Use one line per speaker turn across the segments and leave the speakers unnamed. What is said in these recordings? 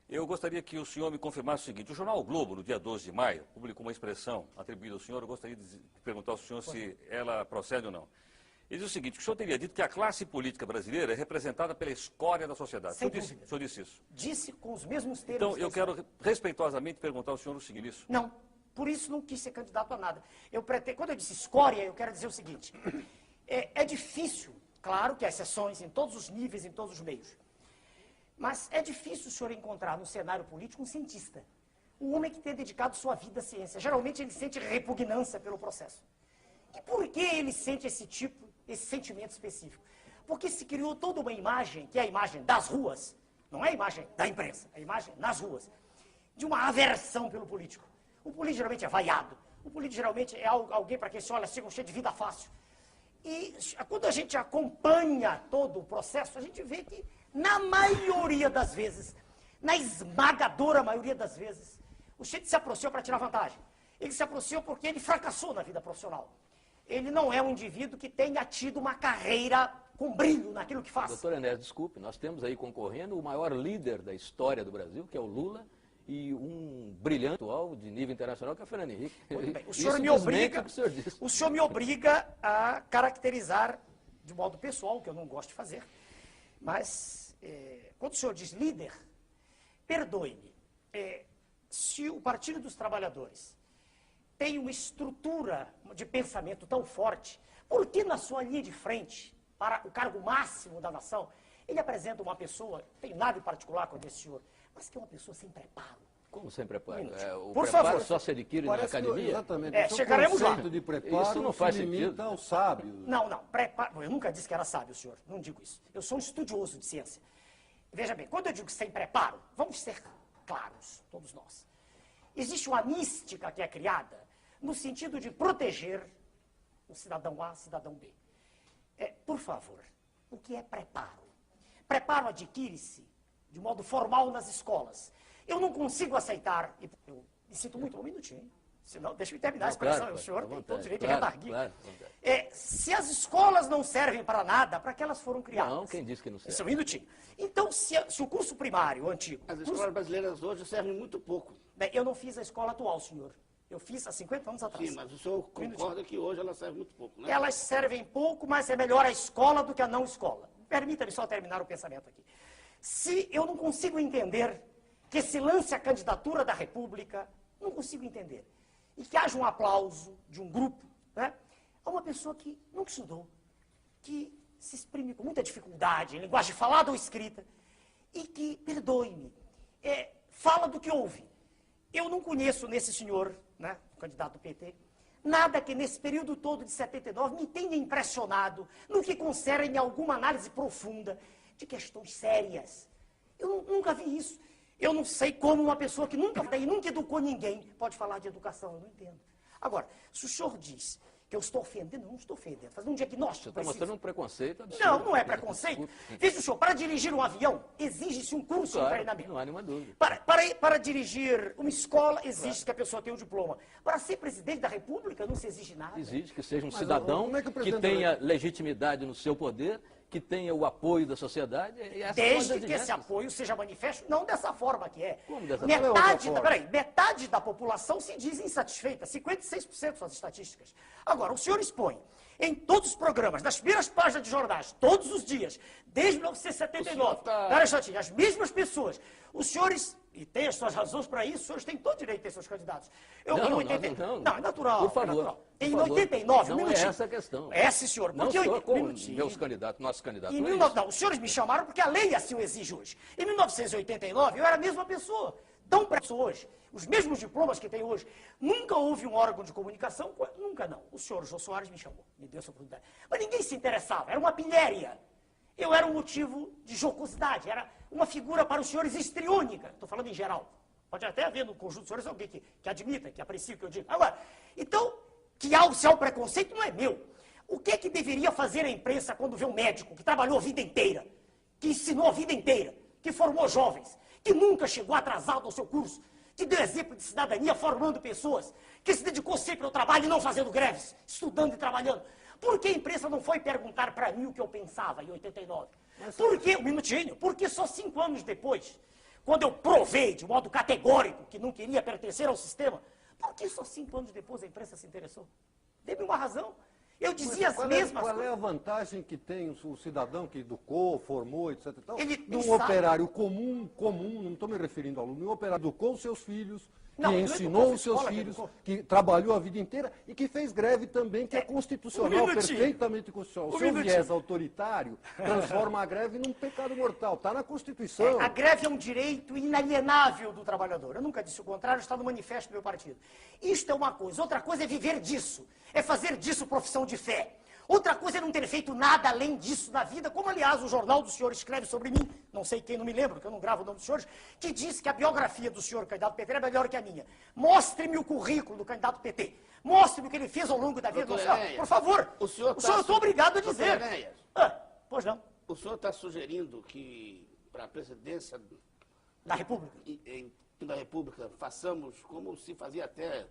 Eu gostaria que o senhor me confirmasse o seguinte: o jornal O Globo, no dia 12 de maio, publicou uma expressão atribuída ao senhor. Eu gostaria de perguntar ao senhor se ela procede ou não. Ele diz o seguinte: o senhor teria dito que a classe política brasileira é representada pela escória da sociedade.
Sem
O senhor disse isso?
Disse com os mesmos termos.
Então, eu quero respeitosamente perguntar ao senhor o seguinte: isso?
Não, por isso não quis ser candidato a nada. Quando eu disse escória, eu quero dizer o seguinte: é difícil, claro que há exceções em todos os níveis, em todos os meios, mas é difícil o senhor encontrar no cenário político um cientista, um homem que tenha dedicado sua vida à ciência. Geralmente ele sente repugnância pelo processo. E por que ele sente esse sentimento específico? Porque se criou toda uma imagem, que é a imagem das ruas, não é a imagem da imprensa, é a imagem nas ruas, de uma aversão pelo político. O político geralmente é vaiado, o político geralmente é alguém para quem se olha assim, cheio de vida fácil. E quando a gente acompanha todo o processo, a gente vê que, na maioria das vezes, na esmagadora maioria das vezes, o sujeito se aproximou para tirar vantagem. Ele se aproximou porque ele fracassou na vida profissional. Ele não é um indivíduo que tenha tido uma carreira com brilho naquilo que faz.
Doutor Enéas, desculpe, nós temos aí concorrendo o maior líder da história do Brasil, que é o Lula, e um brilhante atual de nível internacional, que é o Fernando Henrique.
Muito bem. O senhor me obriga a caracterizar de modo pessoal, que eu não gosto de fazer, mas quando o senhor diz líder, perdoe-me, se o Partido dos Trabalhadores tem uma estrutura de pensamento tão forte, por que na sua linha de frente, para o cargo máximo da nação, ele apresenta uma pessoa, não tenho nada em particular com esse senhor, mas que é uma pessoa sem preparo?
Como sem preparo? O
Por
preparo
favor.
só se adquire na academia?
Exatamente.
Chegaremos lá.
O conceito de preparo
Isso não faz
se limita
sentido.
ao sábio.
Não, preparo. Eu nunca disse que era sábio, senhor. Não digo isso. Eu sou um estudioso de ciência. Veja bem, quando eu digo sem preparo, vamos ser claros, todos nós. Existe uma mística que é criada no sentido de proteger o cidadão A, cidadão B. Por favor, o que é preparo? Preparo adquire-se de modo formal nas escolas. Eu não consigo aceitar, eu me sinto muito, um minutinho, hein? Senão, deixa eu terminar a expressão, o senhor tem todo o direito de redarguir. Se as escolas não servem para nada, para que elas foram criadas?
Não, quem disse que não serve?
Isso é um minutinho. Então, se o curso primário, o antigo...
As escolas brasileiras hoje servem muito pouco.
Bem, eu não fiz a escola atual, senhor. Eu fiz há 50 anos atrás.
Sim, mas o senhor concorda que hoje ela serve muito pouco, né?
Elas servem pouco, mas é melhor a escola do que a não escola. Permita-me só terminar o pensamento aqui. Se eu não consigo entender que se lance a candidatura da República, não consigo entender, e que haja um aplauso de um grupo, né, a uma pessoa que nunca estudou, que se exprime com muita dificuldade, em linguagem falada ou escrita, e que, perdoe-me, fala do que ouve. Eu não conheço nesse senhor, né, o candidato do PT, nada que nesse período todo de 79 me tenha impressionado no que concerne alguma análise profunda de questões sérias. Eu nunca vi isso. Eu não sei como uma pessoa que nunca educou ninguém pode falar de educação, eu não entendo. Agora, se o senhor diz que eu estou ofendendo, eu não estou ofendendo, fazendo um diagnóstico.
Você está mostrando um preconceito absurdo.
Não é preconceito. Veja, senhor, para dirigir um avião, exige-se um curso de treinamento.
Não há nenhuma dúvida.
Para dirigir uma escola, exige que a pessoa tenha um diploma. Para ser presidente da República, não se exige nada.
Exige que seja um cidadão que tenha legitimidade no seu poder, que tenha o apoio da sociedade.
Desde que esse apoio seja manifesto, não dessa forma que é.
Como dessa
forma? Metade da população se diz insatisfeita, 56% são as estatísticas. Agora, o senhor expõe em todos os programas, nas primeiras páginas de jornais, todos os dias, desde 1979, as mesmas pessoas, os senhores, e tem as suas razões para isso, os senhores têm todo o direito de ter seus candidatos.
Não,
é natural.
Por favor.
É natural. Em 89,
não é essa a questão.
Sim, senhor.
Não sou como meus candidatos, nossos candidatos.
Não, os senhores me chamaram porque a lei assim o exige hoje. Em 1989, eu era a mesma pessoa. Tão preso hoje. Os mesmos diplomas que tem hoje. Nunca houve um órgão de comunicação, nunca não. O senhor Jô Soares me chamou, me deu essa oportunidade. Mas ninguém se interessava, era uma pilhéria. Eu era um motivo de jocosidade, era uma figura para os senhores histriônica. Estou falando em geral. Pode até haver no conjunto dos senhores alguém que admita, que aprecia o que eu digo. Agora, então, se há o preconceito, não é meu. O que é que deveria fazer a imprensa quando vê um médico que trabalhou a vida inteira, que ensinou a vida inteira, que formou jovens, que nunca chegou atrasado ao seu curso, que deu exemplo de cidadania formando pessoas, que se dedicou sempre ao trabalho e não fazendo greves, estudando e trabalhando? Por que a imprensa não foi perguntar para mim o que eu pensava em 89? Por que, um minutinho, porque só 5 anos depois, quando eu provei de modo categórico que não queria pertencer ao sistema, por que só 5 anos depois a imprensa se interessou? Dê-me uma razão. Eu dizia as mesmas
coisas. Qual é a vantagem que tem o cidadão que educou, formou, etc. E tal, de um operário comum, não estou me referindo ao aluno, um operário que educou os seus filhos, que ensinou os seus filhos, que trabalhou a vida inteira e que fez greve também, que é constitucional, perfeitamente constitucional. O seu viés autoritário transforma a greve num pecado mortal. Está na Constituição.
A greve é um direito inalienável do trabalhador. Eu nunca disse o contrário, está no manifesto do meu partido. Isto é uma coisa. Outra coisa é viver disso. É fazer disso profissão de fé. Outra coisa é não ter feito nada além disso na vida, como, aliás, o jornal do senhor escreve sobre mim, não sei quem, não me lembro, porque eu não gravo o nome dos senhores, que diz que a biografia do senhor candidato PT é melhor que a minha. Mostre-me o currículo do candidato PT. Mostre-me o que ele fez ao longo da vida. Por favor, o senhor estou obrigado a dizer. Pois não.
O senhor está sugerindo que, para a presidência
da República,
façamos como se fazia até,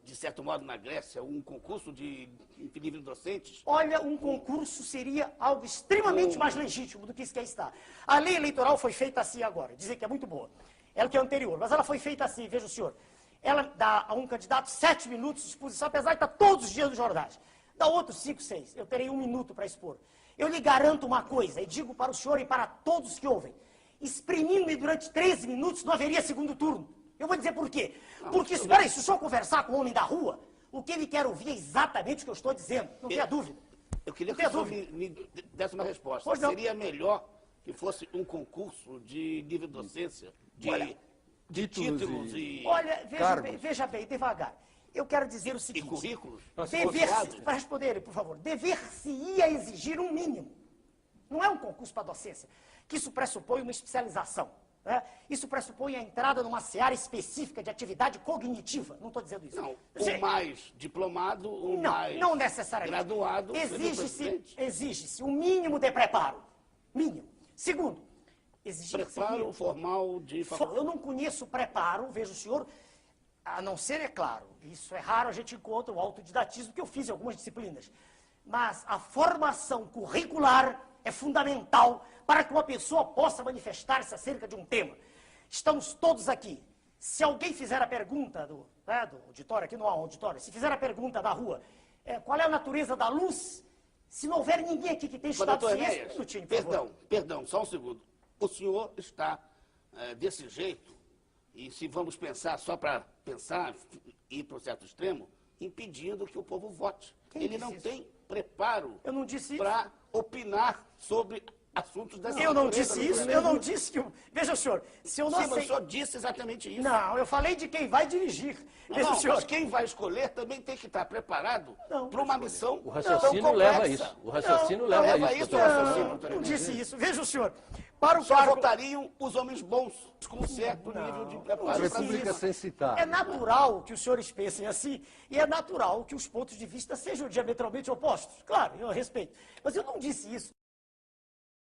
de certo modo, na Grécia, um concurso de livros docentes?
Olha, um concurso seria algo extremamente mais legítimo do que isso que aí está. A lei eleitoral foi feita assim agora, dizer que é muito boa. Ela que é anterior, mas ela foi feita assim, veja o senhor. Ela dá a um candidato 7 minutos de exposição, apesar de estar todos os dias nos jornais. Dá outros 5, 6. Eu terei 1 minuto para expor. Eu lhe garanto uma coisa, e digo para o senhor e para todos que ouvem. Exprimindo-me durante 13 minutos, não haveria segundo turno. Eu vou dizer por quê. Porque, espera aí, se o senhor conversar com o homem da rua, o que ele quer ouvir é exatamente o que eu estou dizendo. Não tenha dúvida.
Eu queria que o senhor me desse uma resposta. Seria melhor que fosse um concurso de livre docência, de títulos e...
Olha, veja bem, devagar. Eu quero dizer o seguinte...
E currículos?
Para responder, por favor. Dever-se-ia exigir um mínimo. Não é um concurso para docência, que isso pressupõe uma especialização. Isso pressupõe a entrada numa seara específica de atividade cognitiva. Não estou dizendo isso.
Não, o mais diplomado,
não necessariamente.
Graduado...
Exige-se um mínimo de preparo. Mínimo. Segundo,
preparo formal de faculdade.
Eu não conheço preparo, veja o senhor, a não ser, é claro, isso é raro, a gente encontra o autodidatismo, que eu fiz em algumas disciplinas. Mas a formação curricular é fundamental para que uma pessoa possa manifestar-se acerca de um tema. Estamos todos aqui. Se alguém fizer a pergunta do auditório, aqui não há auditório, se fizer a pergunta da rua, qual é a natureza da luz, se não houver ninguém aqui que tenha estudado ciência...
Perdão, só um segundo. O senhor está desse jeito, e se vamos pensar só para pensar, ir para um certo extremo, impedindo que o povo vote. Ele não tem preparo para opinar sobre assuntos dessa
natureza. Eu não disse isso, eu não disse que... Veja, senhor, se eu não
sei... Sim, mas o senhor disse exatamente isso.
Não, eu falei de quem vai dirigir. Veja, senhor,
mas quem vai escolher também tem que estar preparado para uma missão
O raciocínio leva isso. O raciocínio leva isso.
Não disse isso. Veja, o senhor...
Só votariam os homens bons, com um certo nível de preparo.
República sem citar.
É natural que os senhores pensem assim, e é natural que os pontos de vista sejam diametralmente opostos. Claro, eu respeito. Mas eu não disse isso.